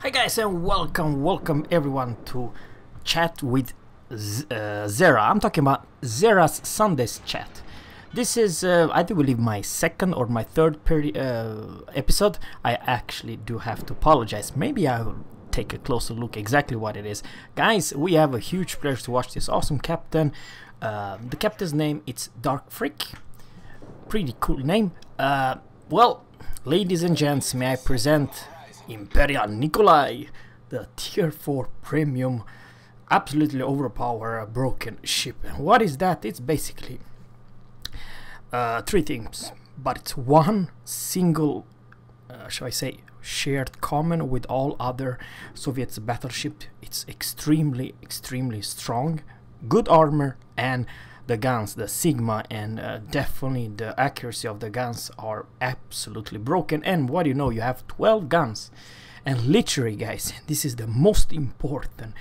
Hi guys and welcome everyone to chat with Zerra. I'm talking about Zerra's Sundays chat. This is I do believe my second or my third episode. I actually do have to apologize. Maybe I will take a closer look exactly what it is. Guys, we have a huge pleasure to watch this awesome captain. The captain's name it's Dark Freak. Pretty cool name. Well, ladies and gents, may I present Imperator Nikolai, the tier 4 premium, absolutely overpowered broken ship. And what is that? It's basically three things, but it's one single, shall I say, shared common with all other Soviet battleship. It's extremely strong, good armor, and the guns, the Sigma, and definitely the accuracy of the guns are absolutely broken. And what do you know, you have 12 guns, and literally guys, this is the most important.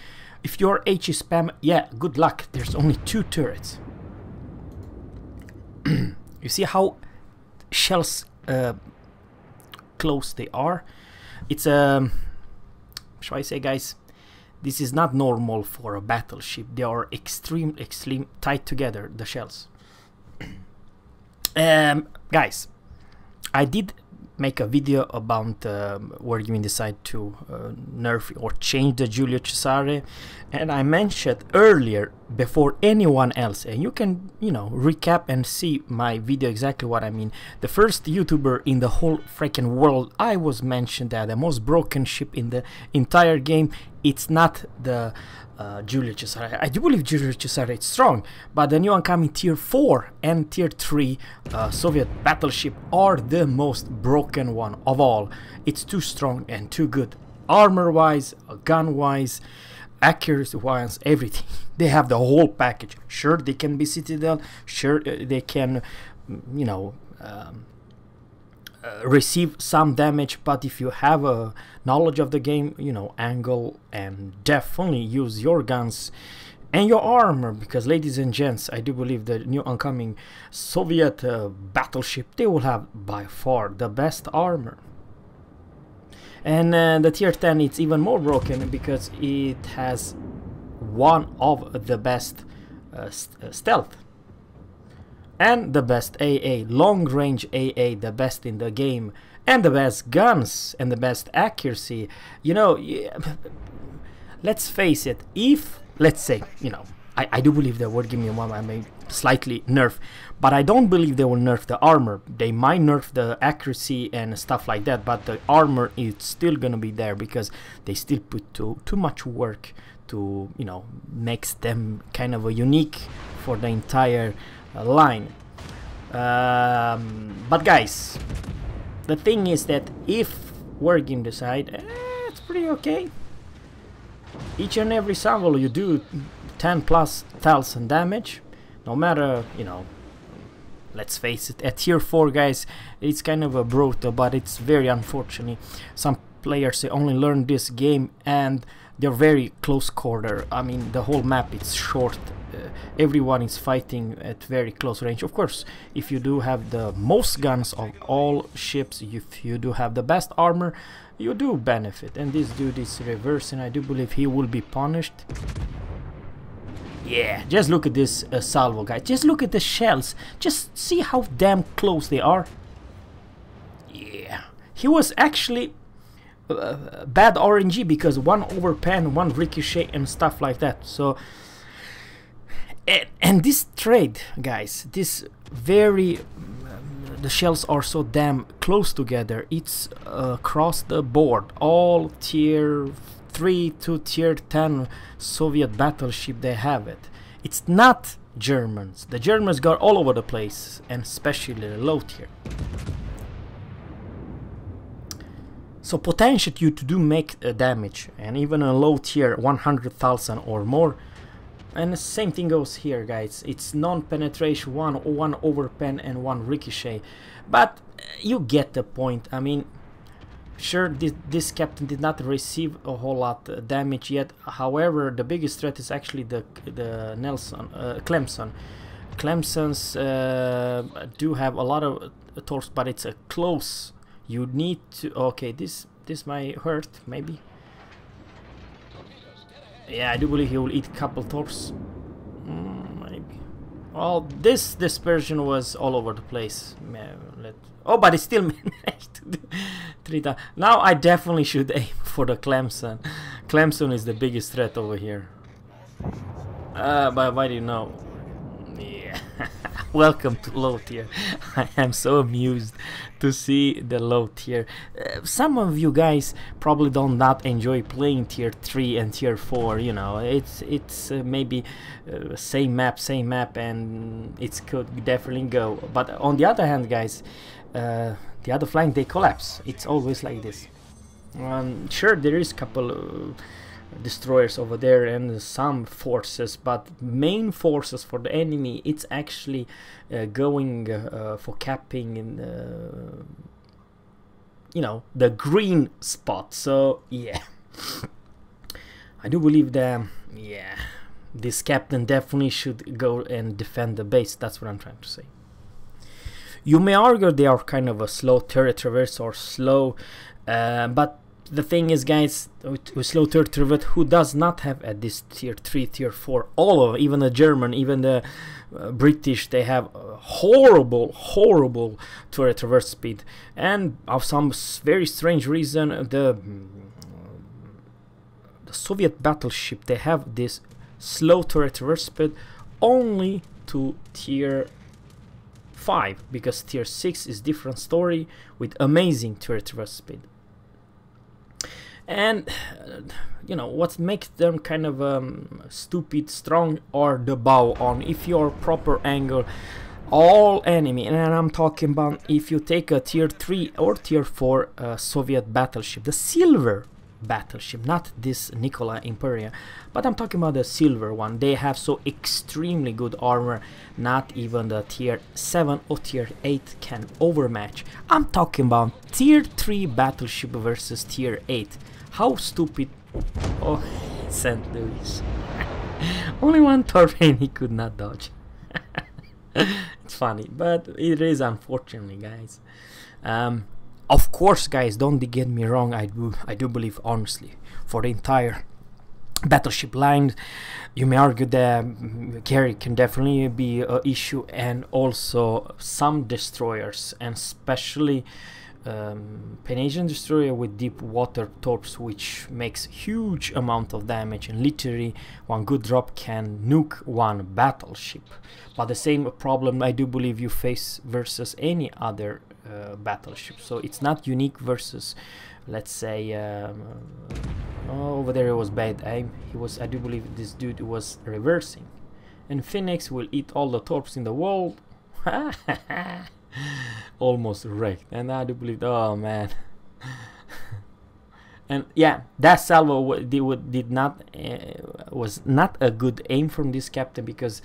If your HE spam, yeah, good luck, there's only 2 turrets. You see how shells close they are. It's shall I say, guys, this is not normal for a battleship. They are extreme tight together, the shells. Guys, I did make a video about where you can decide to nerf or change the Giulio Cesare, and I mentioned earlier before anyone else, and you can, you know, recap and see my video exactly what I mean. The first YouTuber in the whole freaking world, I was mentioned that the most broken ship in the entire game, it's not the Giulio Cesare. I do believe Giulio Cesare is strong, but the new oncoming tier 4 and tier 3 Soviet battleship are the most broken one of all. It's too strong and too good, armor wise, gun wise, accuracy wise, everything. They have the whole package. Sure, they can be citadel, sure they can, you know, receive some damage, but if you have a knowledge of the game, you know, angle, and definitely use your guns and your armor, because ladies and gents, I do believe the new oncoming Soviet battleship, they will have by far the best armor. And the tier 10, it's even more broken because it has one of the best stealth and the best AA, long range AA, the best in the game, and the best guns and the best accuracy. You know, let's face it, if, let's say, you know, I do believe they would give me one, I may slightly nerf, but I don't believe they will nerf the armor. They might nerf the accuracy and stuff like that, but the armor is still gonna be there because they still put too much work to, you know, makes them kind of a unique for the entire line. But guys, the thing is that if Worgin decide, it's pretty okay. Each and every salvo you do 10,000+ damage, no matter, you know, let's face it, at tier 4 guys, it's kind of a brutal, but it's very unfortunate. Some players, they only learn this game and they're very close quarter. I mean, the whole map is short. Everyone is fighting at very close range. Of course, if you do have the most guns of all ships, if you do have the best armor, you do benefit. And this dude is reversing. I do believe he will be punished. Yeah, just look at this salvo, guys. Just look at the shells. Just see how damn close they are. Yeah, he was actually bad RNG because one overpan, one ricochet and stuff like that. So and this trade, guys, this very the shells are so damn close together. It's across the board, all tier 3 to tier 10 Soviet battleship, they have it. It's not Germans. The Germans got all over the place, and especially the low tier. So potential you to do make damage, and even a low tier 100,000 or more. And the same thing goes here, guys. It's non-penetration, one overpen and one ricochet, but you get the point. I mean, sure, this captain did not receive a whole lot damage yet. However, the biggest threat is actually the Clemson. Clemson's do have a lot of torps, but it's a close. You need to, okay, this might hurt maybe. Yeah, I do believe he will eat a couple torps. Maybe. Well, this dispersion was all over the place. Oh, but he still managed to do 3 times. Now I definitely should aim for the Clemson. Clemson is the biggest threat over here. But why do you know? Yeah. Welcome to low tier. I am so amused to see the low tier. Some of you guys probably don't not enjoy playing tier 3 and tier 4, you know. It's maybe same map, and it could definitely go. But on the other hand, guys, the other flank, they collapse. It's always like this. Sure, there is a couple destroyers over there and some forces, but main forces for the enemy, it's actually going for capping in you know, the green spot. So yeah, I do believe that this captain definitely should go and defend the base. That's what I'm trying to say. You may argue they are kind of a slow turret traverse or slow, but the thing is, guys, with slow turret traverse, who does not have at this tier 3, tier 4, all of, even the German, even the British, they have horrible turret traverse speed, and of some very strange reason, the Soviet battleship, they have this slow turret traverse speed only to tier 5, because tier 6 is different story with amazing turret traverse speed. And you know what makes them kind of stupid strong, or the bow on. If you're proper angle, all enemy, and I'm talking about if you take a tier 3 or tier 4 Soviet battleship, the silver battleship, not this Nikolai Imperator, but I'm talking about the silver one. They have so extremely good armor, not even the tier 7 or tier 8 can overmatch. I'm talking about tier 3 battleship versus tier 8. How stupid. Oh, St. Louis. Only one torpedo he could not dodge. It's funny, but it is unfortunately, guys. Of course, guys, don't get me wrong, I do believe honestly, for the entire battleship line, you may argue that carry can definitely be an issue, and also some destroyers, and especially Pan-Asian destroyer with deep water torps, which makes huge amount of damage, and literally one good drop can nuke one battleship. But the same problem I do believe you face versus any other battleship, so it's not unique versus, let's say, over there it was bad aim. I do believe this dude was reversing, and Phoenix will eat all the torps in the world. Almost wrecked, and I do believe, oh man. And yeah, that salvo was not a good aim from this captain, because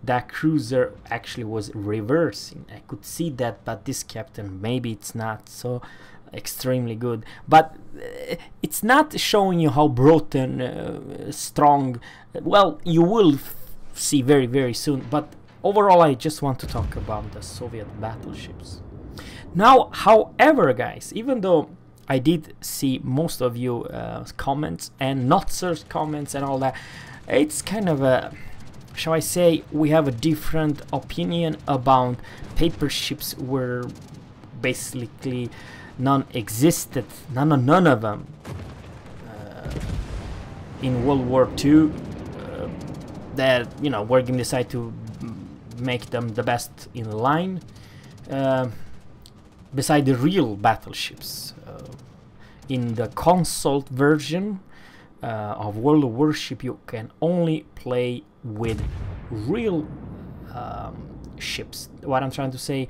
that cruiser actually was reversing. I could see that, but this captain, maybe it's not so extremely good, but it's not showing you how broken strong. Well, you will see very soon, but overall I just want to talk about the Soviet battleships. Now, however, guys, even though I did see most of you comments and not search comments and all that, it's kind of a, shall I say, we have a different opinion about paper ships, where basically none existed, none of them in World War II, that, you know, we're going to decide to make them the best in line, beside the real battleships. In the console version of World of Warship, you can only play with real ships. What I'm trying to say,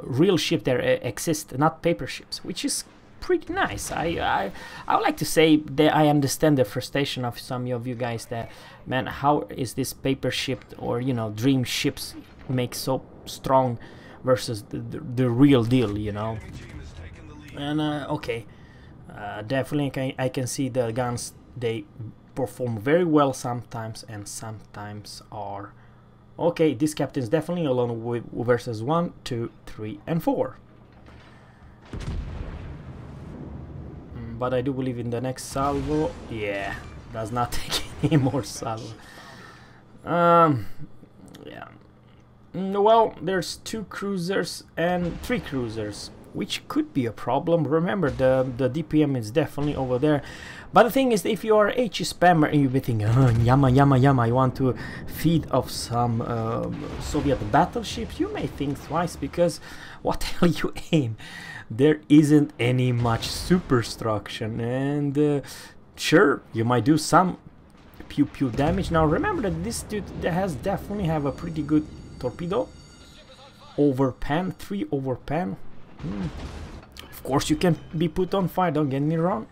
real ships that exist, not paper ships, which is pretty nice. I would like to say that I understand the frustration of some of you guys that, man, how is this paper ship, or, you know, dream ships make so strong versus the real deal, you know. And okay, definitely I can see the guns, they perform very well sometimes, and sometimes are okay. This captain is definitely alone with versus 1, 2, 3, and 4. But I do believe in the next salvo, yeah, does not take more salvo. Yeah. Well, there's 2 cruisers and 3 cruisers, which could be a problem. Remember, the DPM is definitely over there. But the thing is, if you are HE spammer and you be thinking, oh, yama, I want to feed off some Soviet battleships, you may think twice, because what the hell you aim? There isn't any much superstruction, and sure, you might do some pew damage. Now remember that this dude has definitely have a pretty good torpedo. Overpan, 3 overpan. Of course you can be put on fire, don't get me wrong.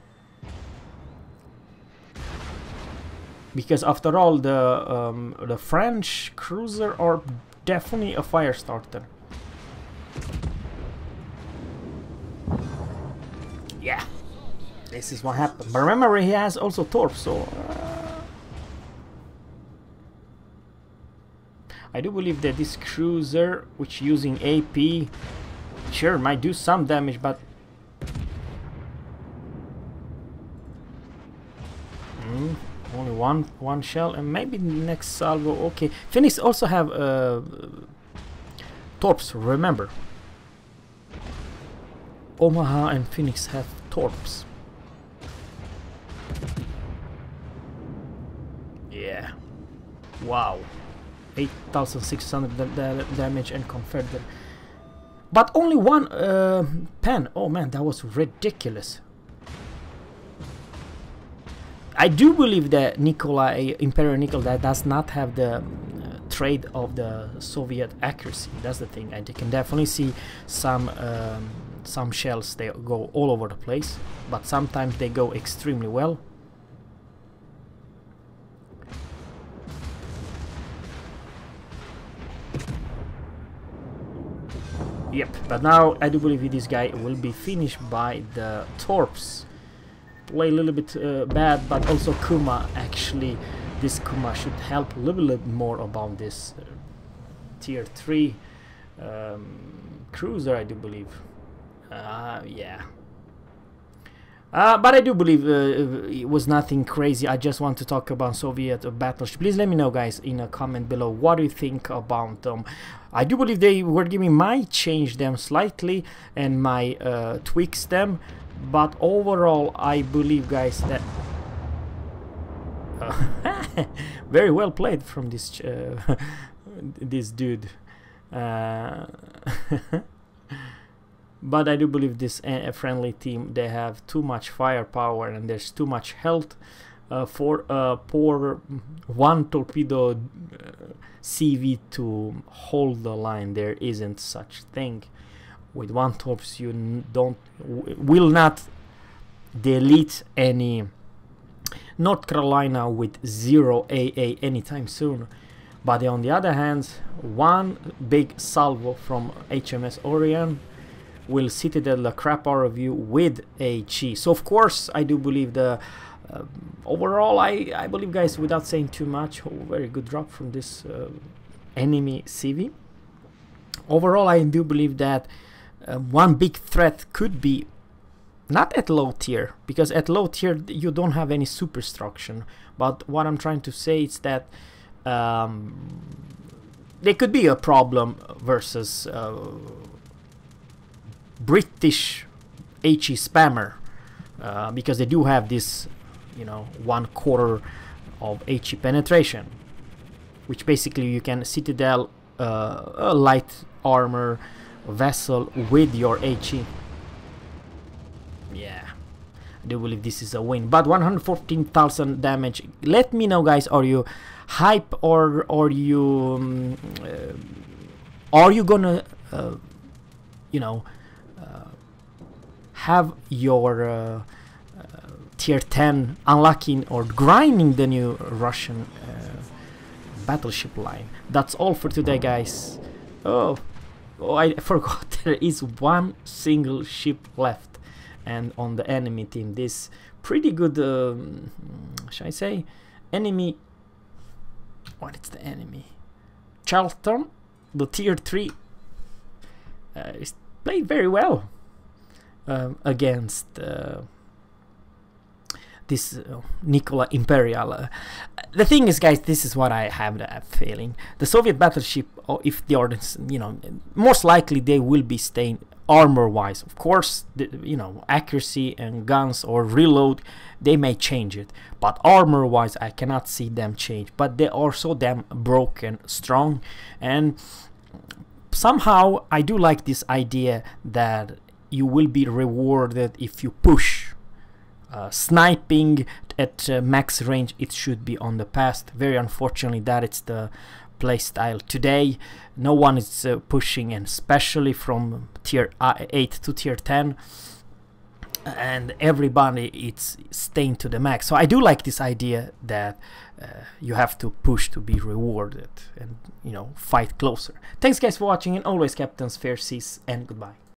Because after all, the French cruiser are definitely a fire starter. Yeah, this is what happened. But remember, he has also torps, so I do believe that this cruiser, which using AP, sure might do some damage, but only one shell, and maybe next salvo. Okay, Phoenix also have torps. Remember, Omaha and Phoenix have torps. Yeah, wow, 8,600 damage and Confederate, but only 1 pen. Oh man, that was ridiculous. I do believe that Nikolai, Imperator Nikolai, does not have the trade of the Soviet accuracy. That's the thing. I can definitely see some shells, they go all over the place, but sometimes they go extremely well. Yep, but now I do believe this guy will be finished by the torps. Play a little bit bad, but also Kuma, actually this Kuma should help a little bit more about this tier 3 cruiser, I do believe. Yeah. But I do believe it was nothing crazy. I just want to talk about Soviet battleship. Please let me know, guys, in a comment below, what do you think about them. I do believe they were giving, might change them slightly and might tweaks them, but overall I believe, guys, that very well played from this this dude. But I do believe this friendly team, they have too much firepower and there's too much health for a poor 1 torpedo CV to hold the line. There isn't such thing. With 1 torps you will not delete any North Carolina with 0 AA anytime soon. But on the other hand, 1 big salvo from HMS Orion will citadel the crap out of you with HE. So of course I do believe the overall, I believe, guys, without saying too much, very good drop from this enemy CV. Overall I do believe that 1 big threat could be not at low tier, because at low tier you don't have any superstruction, but what I'm trying to say is that there could be a problem versus British HE spammer, because they do have this, you know, 1/4 of HE penetration, which basically you can citadel a light armor vessel with your HE. Yeah, I do believe this is a win, but 114,000 damage. Let me know, guys, are you hype, or are you gonna you know, have your tier 10 unlocking or grinding the new Russian battleship line? That's all for today, guys. Oh, I forgot, there is 1 single ship left, and on the enemy team, this pretty good shall I say enemy, what is the enemy? Charlton, the tier 3 is played very well against the this Nikolai Imperial. The thing is, guys, this is what I have the feeling. The Soviet battleship, or if the ordnance, most likely they will be staying armor-wise. Of course, accuracy and guns or reload, they may change it. But armor-wise, I cannot see them change. But they are so damn broken, strong, and somehow I do like this idea that you will be rewarded if you push. Sniping at max range, it should be on the past. Very unfortunately, that it's the playstyle today. No one is pushing, and especially from tier 8 to tier 10, and everybody it's staying to the max. So I do like this idea that you have to push to be rewarded, and fight closer. Thanks guys for watching, and always captains, fair seas, and goodbye.